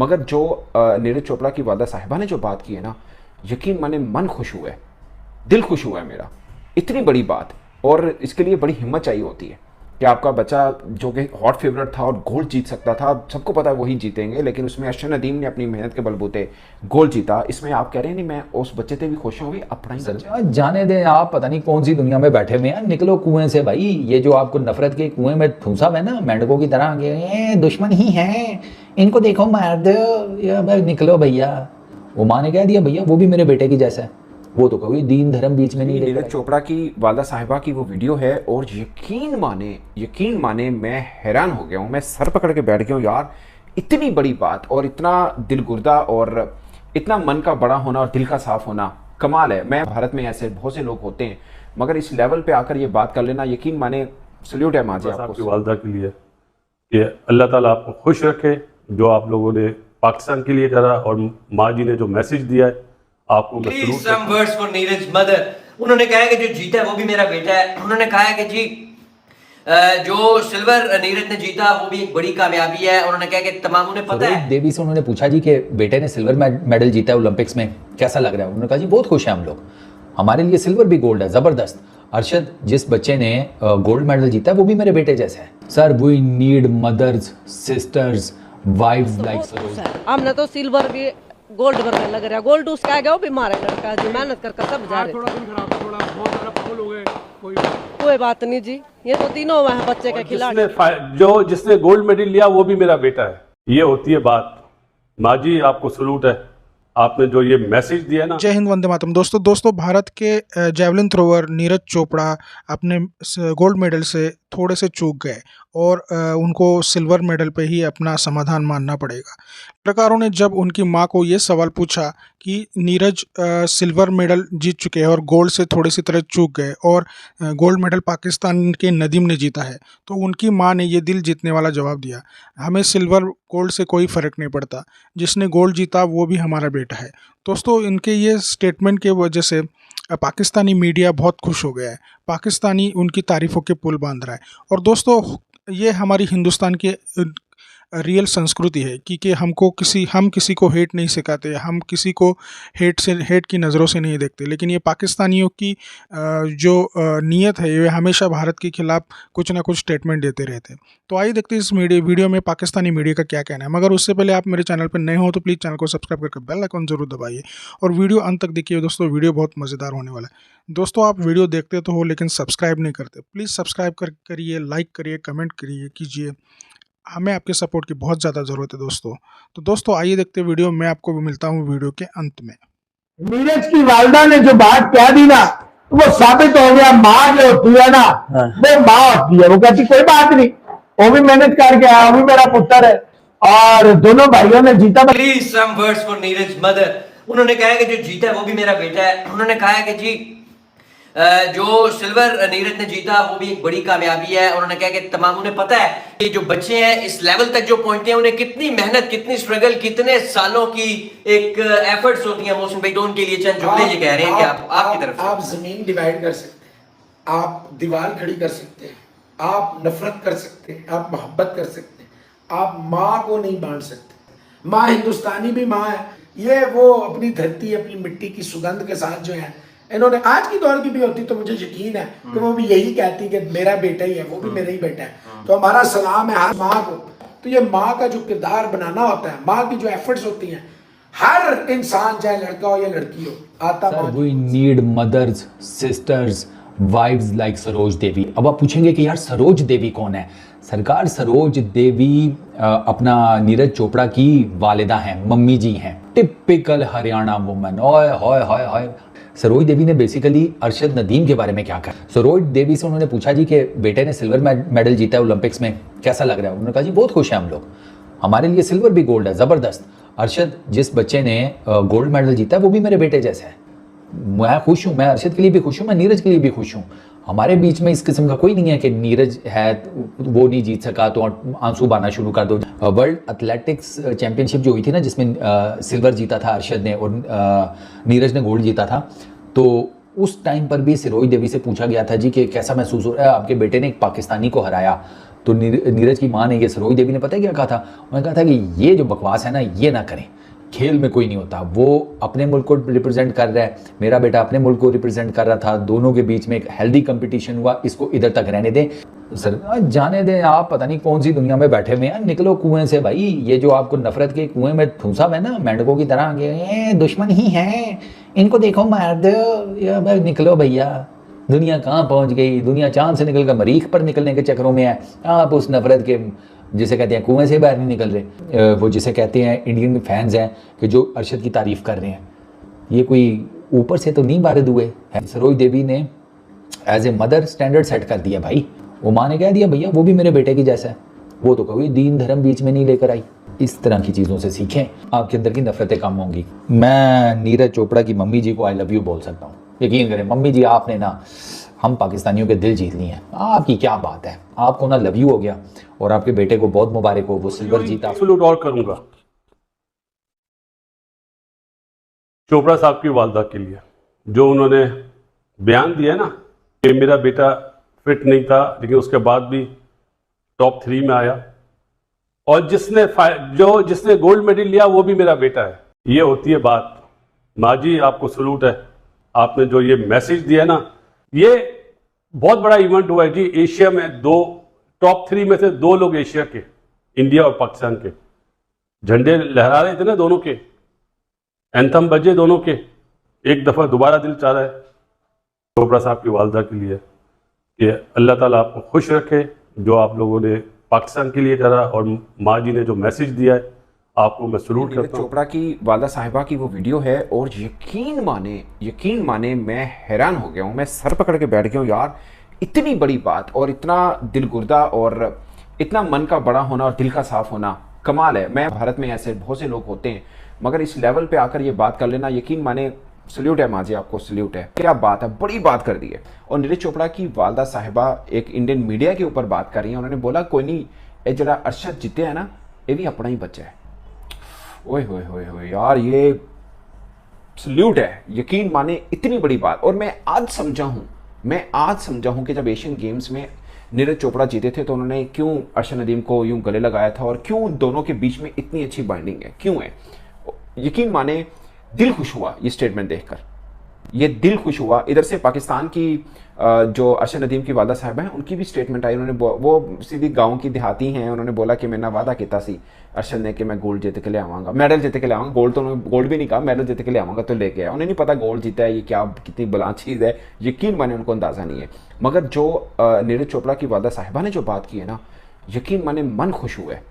मगर जो नीरज चोपड़ा की वादा साहिबा ने जो बात की है ना, यकीन माने मन खुश हुआ है, दिल खुश हुआ है मेरा। इतनी बड़ी बात, और इसके लिए बड़ी हिम्मत चाहिए होती है कि आपका बच्चा जो कि हॉट फेवरेट था और गोल्ड जीत सकता था, सबको पता है वही जीतेंगे, लेकिन उसमें अरशद नदीम ने अपनी मेहनत के बलबूते गोल्ड जीता। इसमें आप कह रहे हैं नहीं मैं उस बच्चे से भी खुश हूँ, अपना ही बच्चा। जाने दें, आप पता नहीं कौन सी दुनिया में बैठे हुए हैं, निकलो कुएं से भाई। ये जो आपको नफरत के कुएं में ठूंसा है ना मेंढकों की तरह, ये दुश्मन ही है, इनको देखो मार दो, निकलो भैया। वो माँ ने कह दिया भैया वो भी मेरे बेटे की जैसा है, वो तो कोई दीन धर्म बीच में नहीं। नीरज चोपड़ा की वालदा साहिबा की वो वीडियो है, और यकीन माने मैं हैरान हो गया हूँ, मैं सर पकड़ के बैठ गया हूँ यार। इतनी बड़ी बात और इतना दिलगुर्दा और इतना मन का बड़ा होना और दिल का साफ होना कमाल है। मैं भारत में ऐसे बहुत से लोग होते हैं, मगर इस लेवल पे आकर ये बात कर लेना, यकीन माने सल्यूट है माँ जी आपकी वालदा के लिए कि अल्लाह ताला आपको खुश रखे, जो आप लोगों ने पाकिस्तान के लिए करा, और माँ जी ने जो मैसेज दिया है आपको। Please some words for Neeraj mother. उन्होंने कहा है कि जो जीता है वो भी मेरा बेटा है। उन्होंने कहा है कि जी जो सिल्वर नीरज ने जीता वो भी एक बड़ी कामयाबी है। उन्होंने कहा कि तमाम उन्हें पता है। देवी से उन्होंने पूछा जी कि बेटे ने सिल्वर मेडल जीता है ओलंपिक्स में, कैसा लग रहा है? उन्होंने कहा जी बहुत खुश हैं हम लोग, हमारे लिए सिल्वर भी गोल्ड है, जबरदस्त। अरशद, जिस बच्चे ने गोल्ड मेडल जीता है वो भी मेरे बेटे जैसा है। Sir we need mothers, sisters, wifes like Saroj. हमने तो सिल्वर भी गोल्ड बनने लग रहा है। गोल्ड उसका है, वो भी मारा लड़का जी, मेहनत करके सब जा रहे। कोई बात नहीं जी, ये तो तीनों वहाँ बच्चे के खिलाड़ी। जिसने गोल्ड मेडल लिया वो भी मेरा बेटा है, ये होती है बात। माँ जी आपको सलूट है, आपने जो ये मैसेज दिया ना। जय हिंद, वंदे मातरम। दोस्तों भारत के जैवलिन थ्रोवर नीरज चोपड़ा अपने गोल्ड मेडल से थोड़े से चूक गए, और उनको सिल्वर मेडल पे ही अपना समाधान मानना पड़ेगा। पत्रकारों ने जब उनकी मां को ये सवाल पूछा कि नीरज सिल्वर मेडल जीत चुके हैं और गोल्ड से थोड़ी सी तरह चूक गए, और गोल्ड मेडल पाकिस्तान के नदीम ने जीता है, तो उनकी मां ने ये दिल जीतने वाला जवाब दिया, हमें सिल्वर गोल्ड से कोई फ़र्क नहीं पड़ता, जिसने गोल्ड जीता वो भी हमारा बेटा है। दोस्तों इनके ये स्टेटमेंट के वजह से पाकिस्तानी मीडिया बहुत खुश हो गया है, पाकिस्तानी उनकी तारीफ़ों के पुल बांध रहा है। और दोस्तों ये हमारी हिंदुस्तान की रियल संस्कृति है कि हम किसी को हेट नहीं सिखाते, हम किसी को हेट की नज़रों से नहीं देखते, लेकिन ये पाकिस्तानियों की जो नीयत है, ये हमेशा भारत के खिलाफ कुछ ना कुछ स्टेटमेंट देते रहते हैं। तो आइए देखते हैं इस वीडियो में पाकिस्तानी मीडिया का क्या कहना है। मगर उससे पहले आप मेरे चैनल पर नए हो तो प्लीज़ चैनल को सब्सक्राइब करके बेल आइकन जरूर दबाइए, और वीडियो अंत तक देखिए दोस्तों, वीडियो बहुत मज़ेदार होने वाला है। दोस्तों आप वीडियो देखते तो हो लेकिन सब्सक्राइब नहीं करते, प्लीज़ सब्सक्राइब करिए, लाइक करिए, कमेंट कीजिए, हमें आपके सपोर्ट की बहुत ज़्यादा ज़रूरत है दोस्तों। तो दोस्तों आइए देखते वीडियो, मैं आपको मिलता हूँ वीडियो के अंत में। नीरज की वालदा ने जो बात कह दी ना, वो साबित हो गया, माँ जो होती है ना वो माँ होती है। वो कहती कोई बात नहीं, वो भी मेहनत करके आया, वो भी मेरा पुत्र है, और दोनों भाइयों ने जीता। Please some words for Neeraj mother. उन्होंने कहा है कि जो जीता है वो भी मेरा बेटा है। उन्होंने कहा है कि जी जो सिल्वर नीरज ने जीता वो भी एक बड़ी कामयाबी है। उन्होंने कहा कि तमाम उन्हें पता है कि जो बच्चे हैं इस लेवल तक जो पहुंचते हैं, उन्हें कितनी मेहनत, कितनी स्ट्रगल, कितने सालों की एक एफर्ट्स होती हैं। मौसम भाई तो उनके लिए चंद जुमले ये कह रहे हैं कि आपकी तरफ आप जमीन डिवाइड कर सकते हैं, आप दीवार खड़ी कर सकते हैं, आप नफरत कर सकते हैं, आप मोहब्बत कर सकते हैं, आप माँ को नहीं बांट सकते। माँ हिंदुस्तानी भी माँ है, ये वो अपनी धरती, अपनी मिट्टी की सुगंध के साथ जो है, इन्होंने आज की दौर की भी होती तो मुझे यकीन है कि वो भी यही कहती कि मेरा बेटा ही है, वो भी मेरा ही बेटा है। तो हमारा सलाम है हर माँ को। तो ये माँ का जो किरदार बनाना होता है, माँ की जो एफर्ट्स होती हैं, हर इंसान चाहे लड़का हो या लड़की हो, आता माँ। We need mothers, sisters, wifes like Saroj Devi. अब आप पूछेंगे कि यार सरोज देवी कौन है? सरकार सरोज देवी अपना नीरज चोपड़ा की वालिदा हैं, मम्मी जी हैं, टिपिकल हरियाणा वुमन। ओए होए होए होए। सरोज देवी ने बेसिकली अरशद नदीम के बारे में क्या कहा? सरोज देवी से उन्होंने पूछा जी कि बेटे ने सिल्वर मेडल जीता है ओलंपिक्स में, कैसा लग रहा है? उन्होंने कहा जी बहुत खुश हैं हम लोग, हमारे लिए सिल्वर भी गोल्ड है, ज़बरदस्त। अरशद, जिस बच्चे ने गोल्ड मेडल जीता है वो भी मेरे बेटे जैसा है, मैं खुश हूँ, मैं अरशद के लिए भी खुश हूँ, मैं नीरज के लिए भी खुश हूँ। हमारे बीच में इस किस्म का कोई नहीं है कि नीरज है वो नहीं जीत सका तो आंसू बहाना शुरू कर दो। वर्ल्ड एथलेटिक्स चैंपियनशिप जो हुई थी ना, जिसमें सिल्वर जीता था अरशद ने और नीरज ने गोल्ड जीता था, तो उस टाइम पर भी सरोज देवी से पूछा गया था जी कि कैसा महसूस हो रहा है, आपके बेटे ने एक पाकिस्तानी को हराया, तो नीरज की माँ ने, ये सरोज देवी ने पता है क्या कहा था? उन्होंने कहा था कि ये जो बकवास है ना ये ना करें, खेल में कोई नहीं होता। वो अपने मुल्क को रिप्रेजेंट कर रहा है, मेरा बेटा अपने मुल्क को रिप्रेजेंट कर रहा था, दोनों के बीच में एक हेल्दी कंपटीशन हुआ, इसको इधर तक रहने दें। सर जाने दें, आप पता नहीं कौन सी दुनिया में बैठे हुए हैं, निकलो कुएं से भाई। ये जो आपको नफरत के कुएं में ठूंसा है ना मेंढकों की तरह, ये दुश्मन ही है, इनको देखो मार दो, निकलो भैया। दुनिया कहाँ पहुंच गई, दुनिया चांद से निकल कर मरीख पर निकलने के चक्करों में है। आप उस नफरत के जिसे कहते हैं कुएं से बाहर नहीं निकल रहे। वो जिसे कहते हैं इंडियन फैंस हैं कि जो अरशद की तारीफ कर रहे हैं, ये कोई ऊपर से तो नहीं बारिद हुए हैं। सरोज देवी ने as a mother standard set कर दिया भाई। वो माँ ने कह दिया भैया वो भी मेरे बेटे की जैसा है, वो तो कोई दीन धर्म बीच में नहीं लेकर आई। इस तरह की चीज़ों से सीखें, आपके अंदर की नफरतें कम होंगी। मैं नीरज चोपड़ा की मम्मी जी को आई लव यू बोल सकता हूँ। यकीन करें मम्मी जी, आपने ना हम पाकिस्तानियों के दिल जीत लिए हैं। आपकी क्या बात है, आपको ना लव यू हो गया, और आपके बेटे को बहुत मुबारक हो, वो सिल्वर जीता। सलूट और करूंगा चोपड़ा साहब की वालदा के लिए, जो उन्होंने बयान दिया ना कि मेरा बेटा फिट नहीं था लेकिन उसके बाद भी टॉप 3 में आया, और जिसने गोल्ड मेडल लिया वो भी मेरा बेटा है। ये होती है बात। माँ जी आपको सलूट है, आपने जो ये मैसेज दिया ना, ये बहुत बड़ा इवेंट हुआ है जी। एशिया में टॉप 3 में से 2 लोग एशिया के, इंडिया और पाकिस्तान के, झंडे लहरा रहे थे ना दोनों के, एंथम बजे दोनों के। एक दफा दोबारा दिल चाह रहा है चोपड़ा साहब की वालदा के लिए कि अल्लाह ताला आपको खुश रखे, जो आप लोगों ने पाकिस्तान के लिए करा, और माँ जी ने जो मैसेज दिया है आपको मैं सलूट करता हूं। चोपड़ा की वालदा साहिबा की वो वीडियो है, और यकीन माने मैं हैरान हो गया हूँ, मैं सर पकड़ के बैठ गया हूँ यार। इतनी बड़ी बात, और इतना दिलगुर्दा, और इतना मन का बड़ा होना और दिल का साफ होना, कमाल है। मैं भारत में ऐसे बहुत से लोग होते हैं, मगर इस लेवल पे आकर ये बात कर लेना, यकीन माने सल्यूट है माँ जी, आपको सल्यूट है। क्या बात है, बड़ी बात कर दी है। और नीरज चोपड़ा की वालदा साहिबा एक इंडियन मीडिया के ऊपर बात कर रही है। उन्होंने बोला कोई नहीं, ये जरा अरशद जीते है ना, ये भी अपना ही बच्चा है। ओए होए होए होए यार, ये सल्यूट है, यकीन माने इतनी बड़ी बात। और मैं आज समझा हूं कि जब एशियन गेम्स में नीरज चोपड़ा जीते थे तो उन्होंने क्यों अरशद नदीम को यूं गले लगाया था, और क्यों दोनों के बीच में इतनी अच्छी बाइंडिंग है, क्यों है। यकीन माने दिल खुश हुआ ये स्टेटमेंट देखकर, ये दिल खुश हुआ। इधर से पाकिस्तान की जो अरशद नदीम की वालदा साहिबा हैं, उनकी भी स्टेटमेंट आई। उन्होंने वो सीधी गांव की देहाती हैं, उन्होंने बोला कि मैंने वादा किया सी अरशद ने कि मैं गोल्ड जीत के ले आवांगा, मेडल जीत के ले आवांगा। गोल्ड भी नहीं कहा, मेडल जीत के ले आवांगा, तो लेके आया। उन्हें नहीं पता गोल्ड जीता है, ये क्या कितनी बला चीज़ है, यकीन माने उनको अंदाज़ा नहीं है। मगर जो नीरज चोपड़ा की वालदा साहिबा ने जो बात की है ना, यकीन माने मन खुश हुआ है,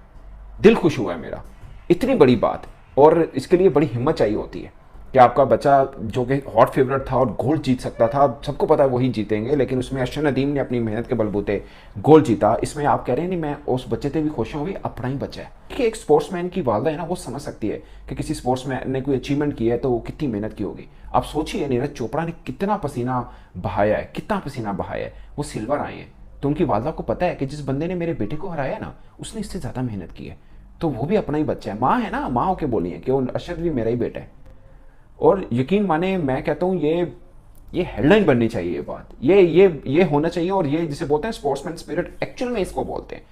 दिल खुश हुआ है मेरा। इतनी बड़ी बात, और इसके लिए बड़ी हिम्मत चाहिए होती है कि आपका बच्चा जो कि हॉट फेवरेट था और गोल्ड जीत सकता था, सबको पता है वही जीतेंगे, लेकिन उसमें अरशद नदीम ने अपनी मेहनत के बलबूते गोल्ड जीता। इसमें आप कह रहे हैं नहीं मैं उस बच्चे से भी खुश हूँ, भी अपना ही बच्चा है। कि एक स्पोर्ट्समैन की वालदा है ना, वो समझ सकती है कि किसी स्पोर्ट्समैन ने कोई अचीवमेंट की है तो वो कितनी मेहनत की होगी। आप सोचिए नीरज चोपड़ा ने कितना पसीना बहाया है, वो सिल्वर आए हैं, तो उनकी वालदा को पता है कि जिस बंदे ने मेरे बेटे को हराया ना, उसने इससे ज़्यादा मेहनत की है, तो वो भी अपना ही बच्चा है। माँ है ना, माँ होके बोली है कि वो अरशद भी मेरा ही बेटा है। और यकीन माने मैं कहता हूँ ये हेडलाइन बननी चाहिए, ये बात ये होना चाहिए। और ये जिसे बोलते हैं स्पोर्ट्समैन स्पिरिट, एक्चुअल में इसको बोलते हैं।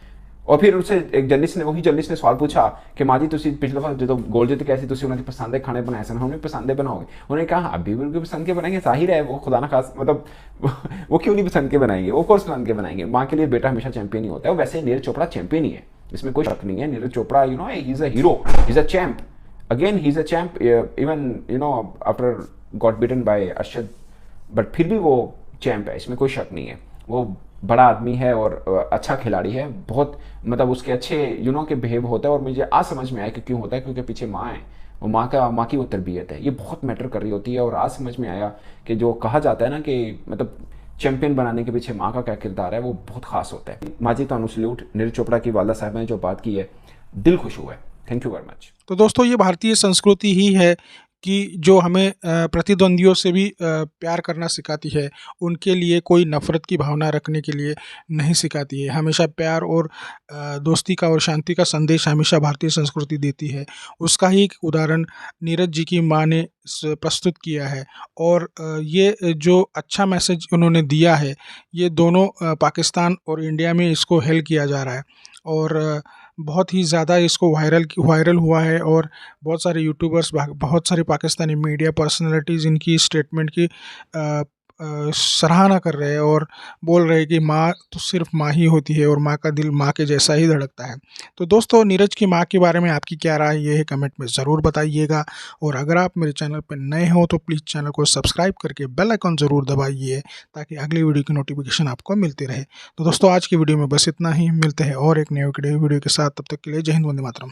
और फिर उससे एक जर्नलिस्ट ने सवाल पूछा कि माँ जी तुम पिछले बार जो गोल जीत कैसे तुम उन्होंने पसंद है खाने बनाए सन, हमने पसंद बनाओगे। उन्होंने कहा अभी भी उनके पसंद के बनाएंगे, जाहिर है वो खुदा ना खास, मतलब वो क्यों नहीं पसंद के बनाएंगे, वो कोर्स पसंद के बनाएंगे। माँ के लिए बेटा हमेशा चैंपियन ही होता है। वैसे नीरज चोपड़ा चैंपियन ही है, इसमें कोई शक नहीं है। Neeraj Chopra he is a hero, he is a champ. Again, he's a champ, even after got beaten by Arshad, but फिर भी वो चैंप है, इसमें कोई शक नहीं है। वो बड़ा आदमी है और अच्छा खिलाड़ी है, बहुत मतलब उसके अच्छे के बिहेव होता है। और मुझे आज समझ में आया कि क्यों होता है, क्योंकि पीछे माँ है, वो माँ की वो तरबियत है, ये बहुत मैटर कर रही होती है। और आज समझ में आया कि जो कहा जाता है ना कि मतलब चैंपियन बनाने के पीछे माँ का क्या किरदार है, वो बहुत खास होता है। माँ जी तो सल्यूट, नीरज चोपड़ा की वालदा साहिबा ने जो बात की है, दिल खुश हुआ है। Thank you very much. तो दोस्तों ये भारतीय संस्कृति ही है कि जो हमें प्रतिद्वंदियों से भी प्यार करना सिखाती है, उनके लिए कोई नफ़रत की भावना रखने के लिए नहीं सिखाती है। हमेशा प्यार और दोस्ती का और शांति का संदेश हमेशा भारतीय संस्कृति देती है। उसका ही एक उदाहरण नीरज जी की माँ ने प्रस्तुत किया है। और ये जो अच्छा मैसेज उन्होंने दिया है, ये दोनों पाकिस्तान और इंडिया में इसको हेल किया जा रहा है। और बहुत ही ज़्यादा इसको वायरल हुआ है। और बहुत सारे यूट्यूबर्स, बहुत सारे पाकिस्तानी मीडिया पर्सनालिटीज़ इनकी स्टेटमेंट की सराहना कर रहे हैं और बोल रहे हैं कि माँ तो सिर्फ माँ ही होती है और माँ का दिल माँ के जैसा ही धड़कता है। तो दोस्तों, नीरज की माँ के बारे में आपकी क्या राय ये है, कमेंट में ज़रूर बताइएगा। और अगर आप मेरे चैनल पर नए हो तो प्लीज़ चैनल को सब्सक्राइब करके बेल आइकन ज़रूर दबाइए, ताकि अगली वीडियो की नोटिफिकेशन आपको मिलती रहे। तो दोस्तों, आज की वीडियो में बस इतना ही। मिलते हैं और एक नए वीडियो के साथ। तब तक के लिए जय हिंद, वंदे मातरम।